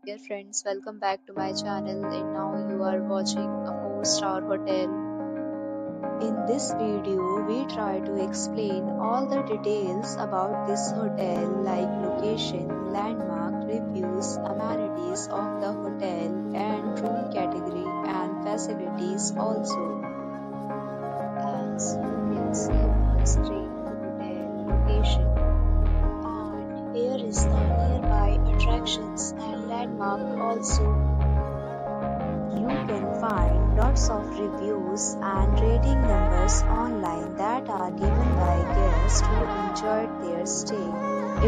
Dear friends, welcome back to my channel and now you are watching a 4-star hotel. In this video, we try to explain all the details about this hotel like location, landmark, reviews, amenities of the hotel and room category and facilities also. As you can see on the screen, hotel location. And here is the nearby attractions and landmark also. You can find lots of reviews and rating numbers online that are given by guests who enjoyed their stay.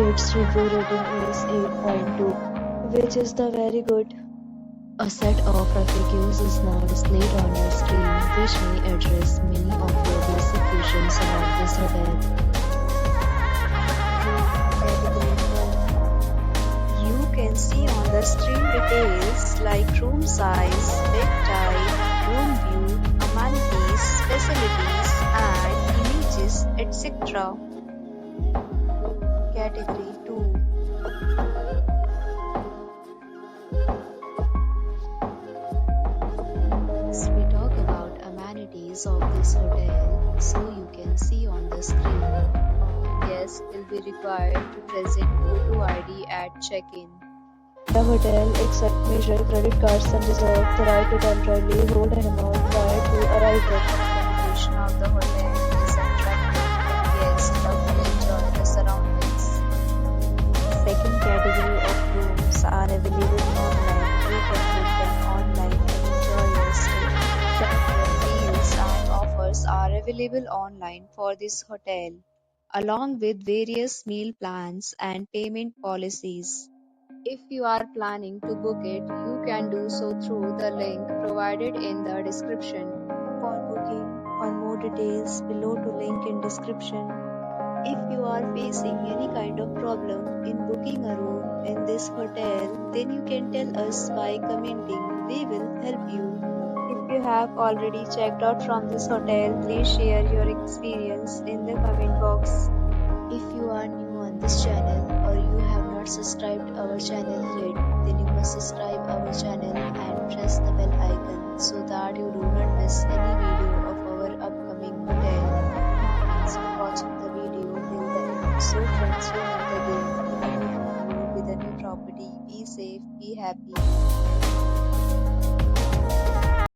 Its review rating is 8.2, which is the very good. A set of FAQs is now displayed on your screen, which may address many of your basic questions about this hotel. You can see on the screen details like room size, bed type, room view, amenities, facilities, and images, etc. Category 2. Next, we talk about amenities of this hotel, so you can see on the screen. Guests will be required to present photo ID at check-in. The hotel accepts major credit cards and reserves the right to temporarily hold an amount prior to arrival. The location of the hotel is attractive and guests love to enjoy the surroundings. Second category of rooms are available online. You can book them online and enjoy your stay. Deals and offers are available online for this hotel, along with various meal plans and payment policies. If you are planning to book it, you can do so through the link provided in the description. For booking or more details, below to link in description. If you are facing any kind of problem in booking a room in this hotel, then you can tell us by commenting. We will help you. If you have already checked out from this hotel, please share your experience in the comment box. If you are new on this channel or you have not subscribed our channel yet, then you must subscribe our channel and press the bell icon so that you do not miss any video of our upcoming hotel. Thanks for watching the video till the end. So friends, we meet again in a new video with a new property. Be safe, be happy.